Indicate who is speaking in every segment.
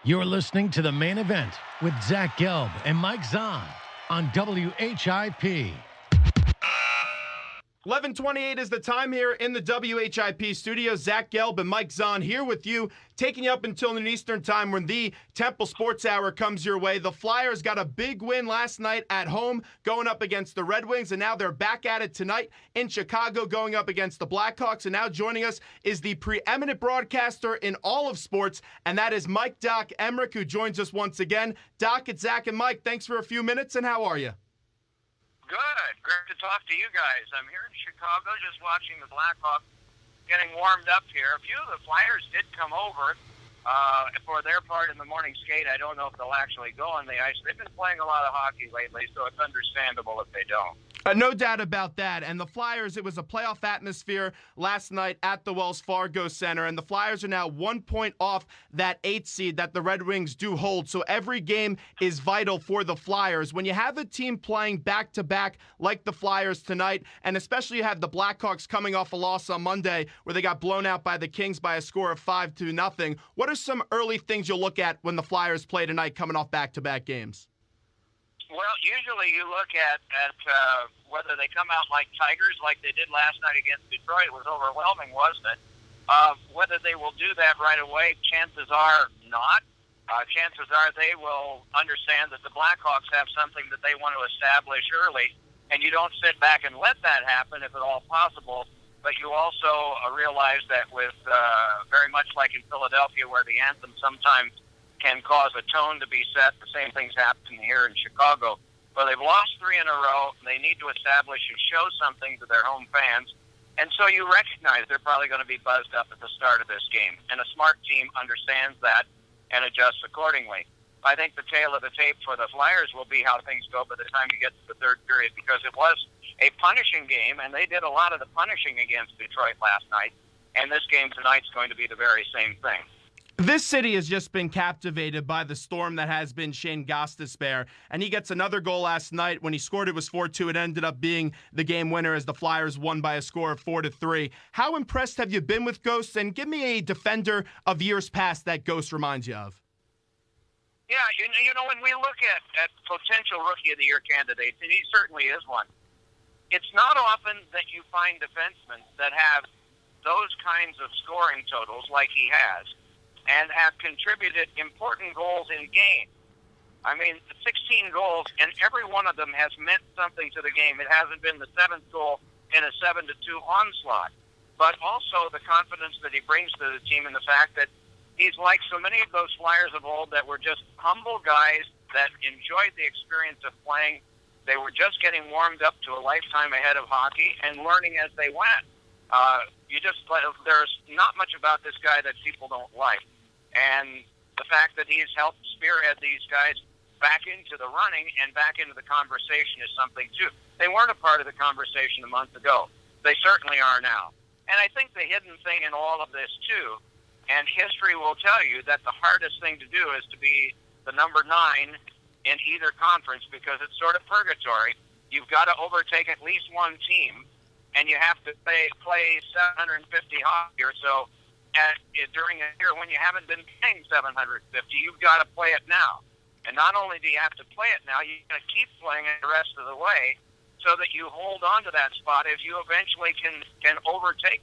Speaker 1: You're listening to the main event with Zach Gelb and Mike Zahn on WHIP.
Speaker 2: 11:28 is the time here in the WHIP studio. Zach Gelb and Mike Zahn here with you, taking you up until noon Eastern time when the Temple Sports Hour comes your way. The Flyers got a big win last night at home going up against the Red Wings, and now they're back at it tonight in Chicago going up against the Blackhawks. And now joining us is the preeminent broadcaster in all of sports, and that is Mike Doc Emrick, who joins us once again. Doc, it's Zach and Mike. Thanks for a few minutes, and how are you?
Speaker 3: Good. Great to talk to you guys. I'm here in Chicago just watching the Blackhawks getting warmed up here. A few of the Flyers did come over for their part in the morning skate. I don't know if they'll actually go on the ice. They've been playing a lot of hockey lately, so it's understandable if they don't.
Speaker 2: No doubt about that. And the Flyers, it was a playoff atmosphere last night at the Wells Fargo Center, and the Flyers are now 1 point off that 8th seed that the Red Wings do hold. So every game is vital for the Flyers. When you have a team playing back-to-back like the Flyers tonight, and especially you have the Blackhawks coming off a loss on Monday where they got blown out by the Kings by a score of 5-0, what are some early things you'll look at when the Flyers play tonight coming off back-to-back games?
Speaker 3: Well, usually you look at whether they come out like Tigers, like they did last night against Detroit. It was overwhelming, wasn't it? Whether they will do that right away, chances are not. Chances are they will understand that the Blackhawks have something that they want to establish early, and you don't sit back and let that happen if at all possible. But you also realize that with very much like in Philadelphia, where the anthem sometimes can cause a tone to be set. The same thing's happening here in Chicago. Well, they've lost 3 in a row. They need to establish and show something to their home fans. And so you recognize they're probably going to be buzzed up at the start of this game. And a smart team understands that and adjusts accordingly. I think the tale of the tape for the Flyers will be how things go by the time you get to the third period, because it was a punishing game, and they did a lot of the punishing against Detroit last night. And this game tonight's going to be the very same thing.
Speaker 2: This city has just been captivated by the storm that has been Shane Gostisbehere, and he gets another goal last night. When he scored, it was 4-2. It ended up being the game winner as the Flyers won by a score of 4-3. How impressed have you been with Ghost? And give me a defender of years past that Ghost reminds you of.
Speaker 3: Yeah, you know, when we look at potential Rookie of the Year candidates, and he certainly is one, it's not often that you find defensemen that have those kinds of scoring totals like he has, and have contributed important goals in games. I mean, 16 goals, and every one of them has meant something to the game. It hasn't been the 7th goal in a 7-2 onslaught, but also the confidence that he brings to the team and the fact that he's like so many of those Flyers of old that were just humble guys that enjoyed the experience of playing. They were just getting warmed up to a lifetime ahead of hockey and learning as they went. There's not much about this guy that people don't like. And the fact that he's helped spearhead these guys back into the running and back into the conversation is something, too. They weren't a part of the conversation a month ago. They certainly are now. And I think the hidden thing in all of this, too, and history will tell you that the hardest thing to do is to be the number 9 in either conference, because it's sort of purgatory. You've got to overtake at least one team, and you have to play 750 hockey or so during a year when you haven't been playing 750. You've got to play it now. And not only do you have to play it now, you got to keep playing it the rest of the way so that you hold on to that spot if you eventually can overtake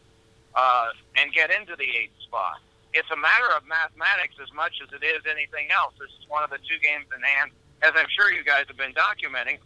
Speaker 3: and get into the 8th spot. It's a matter of mathematics as much as it is anything else. This is one of the 2 games in hand, as I'm sure you guys have been documenting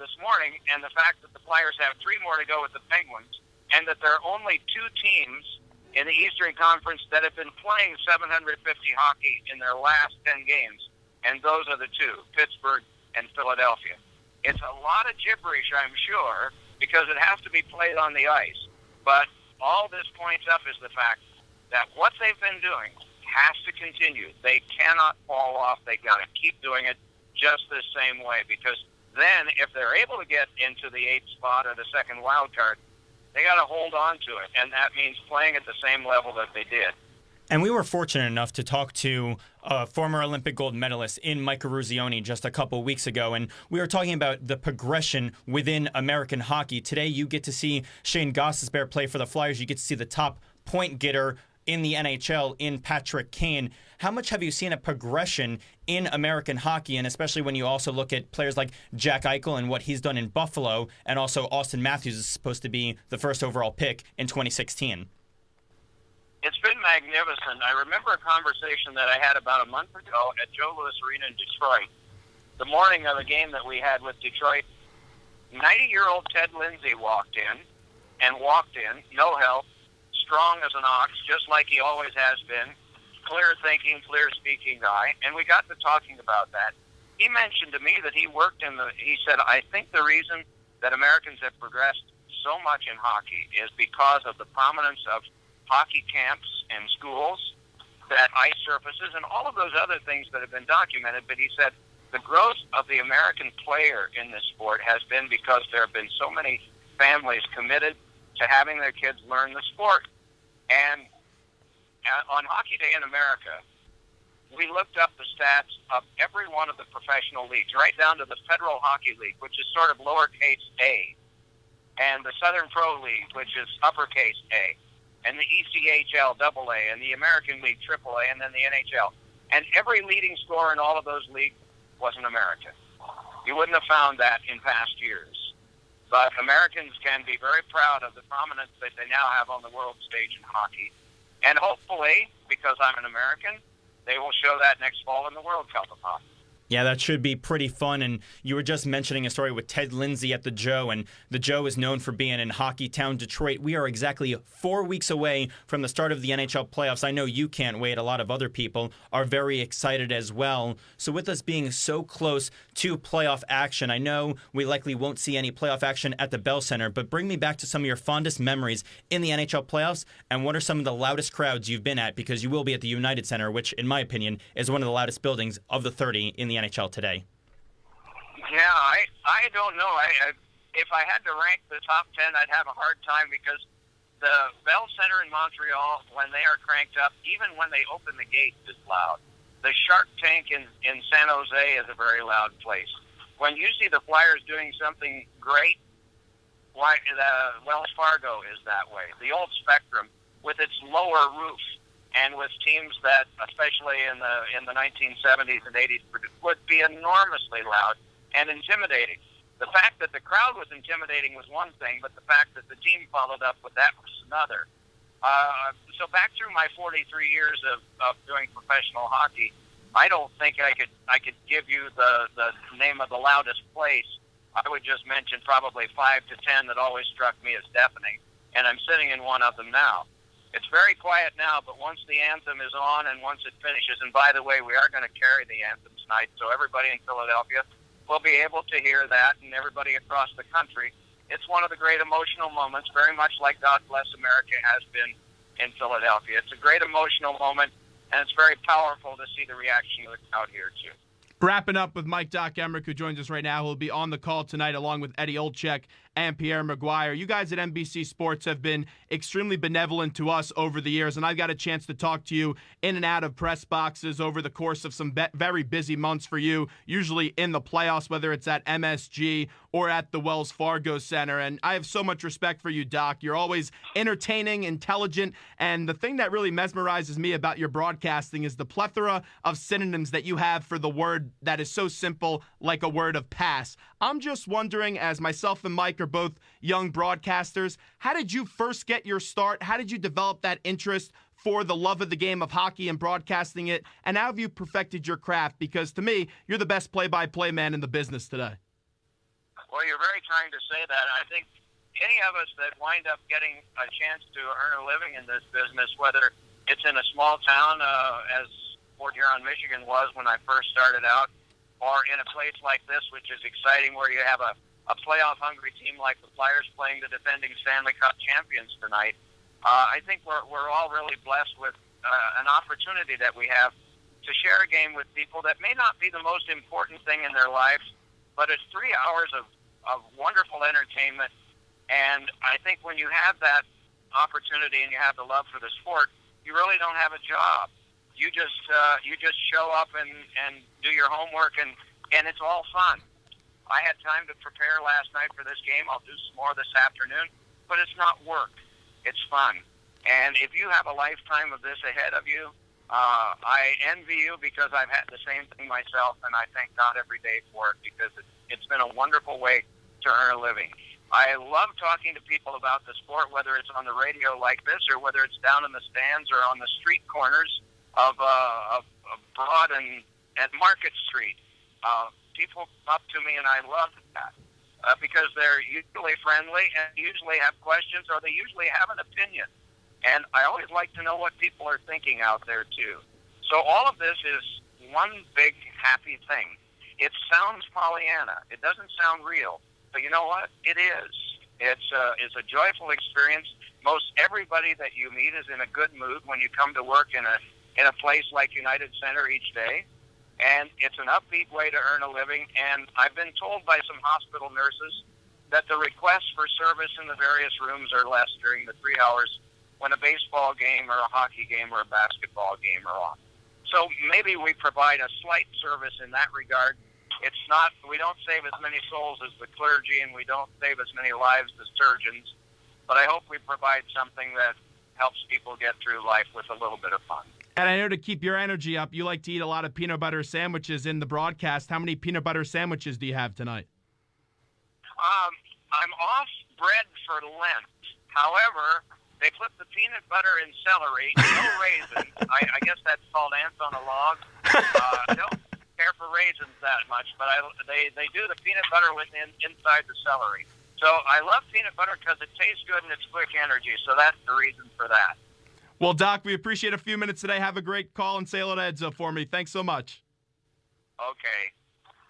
Speaker 3: this morning, and the fact that the Flyers have 3 more to go with the Penguins, and that there are only 2 teams in the Eastern Conference that have been playing 750 hockey in their last 10 games, and those are the 2, Pittsburgh and Philadelphia. It's a lot of gibberish, I'm sure, because it has to be played on the ice. But all this points up is the fact that what they've been doing has to continue. They cannot fall off. They got to keep doing it just the same way, because then if they're able to get into the 8th spot or the second wild card, they got to hold on to it, and that means playing at the same level that they did.
Speaker 4: And we were fortunate enough to talk to a former Olympic gold medalist in Mike Eruzione just a couple weeks ago, and we were talking about the progression within American hockey. Today, you get to see Shane Gostisbehere play for the Flyers. You get to see the top point getter in the NHL in Patrick Kane. How much have you seen a progression in American hockey, and especially when you also look at players like Jack Eichel and what he's done in Buffalo, and also Austin Matthews is supposed to be the first overall pick in 2016?
Speaker 3: It's been magnificent. I remember a conversation that I had about a month ago at Joe Louis Arena in Detroit, the morning of a game that we had with Detroit. 90-year-old Ted Lindsay walked in, no help, strong as an ox, just like he always has been, clear-thinking, clear-speaking guy, and we got to talking about that. He mentioned to me that he said, I think the reason that Americans have progressed so much in hockey is because of the prominence of hockey camps and schools, that ice surfaces, and all of those other things that have been documented. But he said the growth of the American player in this sport has been because there have been so many families committed to having their kids learn the sport. And on Hockey Day in America, we looked up the stats of every one of the professional leagues, right down to the Federal Hockey League, which is sort of lowercase a, and the Southern Pro League, which is uppercase A, and the ECHL AA, and the American League AAA, and then the NHL. And every leading scorer in all of those leagues was an American. You wouldn't have found that in past years. But Americans can be very proud of the prominence that they now have on the world stage in hockey. And hopefully, because I'm an American, they will show that next fall in the World Cup of hockey.
Speaker 4: Yeah, that should be pretty fun. And you were just mentioning a story with Ted Lindsay at the Joe, and the Joe is known for being in Hockey Town, Detroit. We are exactly 4 weeks away from the start of the NHL playoffs. I know you can't wait. A lot of other people are very excited as well. So with us being so close to playoff action, I know we likely won't see any playoff action at the Bell Center, but bring me back to some of your fondest memories in the NHL playoffs, and what are some of the loudest crowds you've been at, because you will be at the United Center, which, in my opinion, is one of the loudest buildings of the 30 in the NHL today.
Speaker 3: Yeah, I don't know. If I had to rank the top 10, I'd have a hard time, because the Bell Center in Montreal, when they are cranked up, even when they open the gates, is loud. The Shark Tank in San Jose is a very loud place. When you see the Flyers doing something great, Wells Fargo is that way. The old Spectrum, with its lower roof, and with teams that, especially in the 1970s and 80s, would be enormously loud and intimidating. The fact that the crowd was intimidating was one thing, but the fact that the team followed up with that was another. So back through my 43 years of doing professional hockey, I don't think I could give you the name of the loudest place. I would just mention probably 5 to 10 that always struck me as deafening, and I'm sitting in one of them now. It's very quiet now, but once the anthem is on and once it finishes, and by the way, we are going to carry the anthem tonight, so everybody in Philadelphia will be able to hear that, and everybody across the country. It's one of the great emotional moments, very much like God Bless America has been in Philadelphia. It's a great emotional moment, and it's very powerful to see the reaction of the crowd here, too.
Speaker 2: Wrapping up with Mike Doc Emrick, who joins us right now. He'll be on the call tonight along with Eddie Olczyk and Pierre Maguire. You guys at NBC Sports have been extremely benevolent to us over the years, and I've got a chance to talk to you in and out of press boxes over the course of some very busy months for you, usually in the playoffs, whether it's at MSG or at the Wells Fargo Center. And I have so much respect for you, Doc. You're always entertaining, intelligent, and the thing that really mesmerizes me about your broadcasting is the plethora of synonyms that you have for the word that is so simple, like a word of pass. I'm just wondering, as myself and Mike are both young broadcasters, how did you first get your start? How did you develop that interest for the love of the game of hockey and broadcasting it? And how have you perfected your craft? Because to me, you're the best play-by-play man in the business today.
Speaker 3: Well, you're very kind to say that. I think any of us that wind up getting a chance to earn a living in this business, whether it's in a small town, as Fort Huron, Michigan was when I first started out, or in a place like this, which is exciting, where you have a playoff-hungry team like the Flyers playing the defending Stanley Cup champions tonight. I think we're all really blessed with an opportunity that we have to share a game with people that may not be the most important thing in their lives, but it's 3 hours of wonderful entertainment. And I think when you have that opportunity and you have the love for the sport, you really don't have a job. You just show up and do your homework, and it's all fun. I had time to prepare last night for this game. I'll do some more this afternoon, but it's not work. It's fun. And if you have a lifetime of this ahead of you, I envy you because I've had the same thing myself, and I thank God every day for it because it's been a wonderful way to earn a living. I love talking to people about the sport, whether it's on the radio like this or whether it's down in the stands or on the street corners of Broad and Market Street. People come up to me, and I love that because they're usually friendly and usually have questions or they usually have an opinion. And I always like to know what people are thinking out there, too. So all of this is one big happy thing. It sounds Pollyanna. It doesn't sound real. But you know what? It is. It's a joyful experience. Most everybody that you meet is in a good mood when you come to work in a place like United Center each day. And it's an upbeat way to earn a living. And I've been told by some hospital nurses that the requests for service in the various rooms are less during the 3 hours when a baseball game or a hockey game or a basketball game are on. So maybe we provide a slight service in that regard. It's not, we don't save as many souls as the clergy, and we don't save as many lives as surgeons, but I hope we provide something that helps people get through life with a little bit of fun.
Speaker 2: And I know to keep your energy up, you like to eat a lot of peanut butter sandwiches in the broadcast. How many peanut butter sandwiches do you have tonight?
Speaker 3: I'm off bread for Lent. However, they put the peanut butter in celery, no raisins. I guess that's called ants on a log. I don't care for raisins that much, but they do the peanut butter inside the celery. So I love peanut butter because it tastes good and it's quick energy. So that's the reason for that.
Speaker 2: Well, Doc, we appreciate a few minutes today. Have a great call and say hello to Edzo for me. Thanks so much.
Speaker 3: Okay.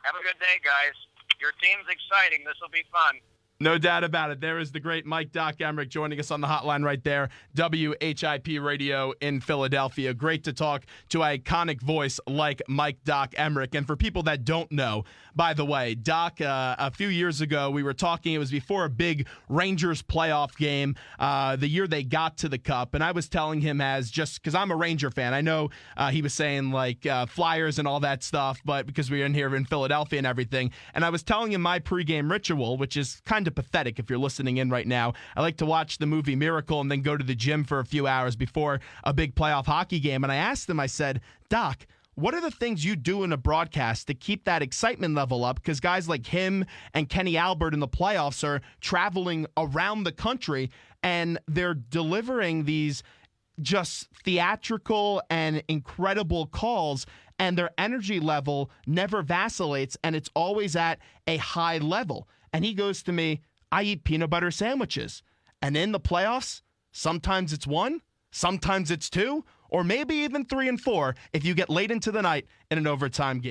Speaker 3: Have a good day, guys. Your team's exciting. This will be fun.
Speaker 2: No doubt about it. There is the great Doc Emrick joining us on the hotline right there. WHIP Radio in Philadelphia. Great to talk to an iconic voice like Doc Emrick. And for people that don't know, by the way, Doc, a few years ago, we were talking, it was before a big Rangers playoff game, the year they got to the Cup. And I was telling him because I'm a Ranger fan. I know he was saying Flyers and all that stuff, but because we were in here in Philadelphia and everything. And I was telling him my pregame ritual, which is kind of pathetic if you're listening in right now. I like to watch the movie Miracle and then go to the gym for a few hours before a big playoff hockey game. And I asked him, I said, Doc, what are the things you do in a broadcast to keep that excitement level up? Because guys like him and Kenny Albert in the playoffs are traveling around the country and they're delivering these just theatrical and incredible calls, and their energy level never vacillates, and it's always at a high level. And he goes to me, I eat peanut butter sandwiches. And in the playoffs, sometimes it's 1, sometimes it's 2, or maybe even 3 and 4 if you get late into the night in an overtime game.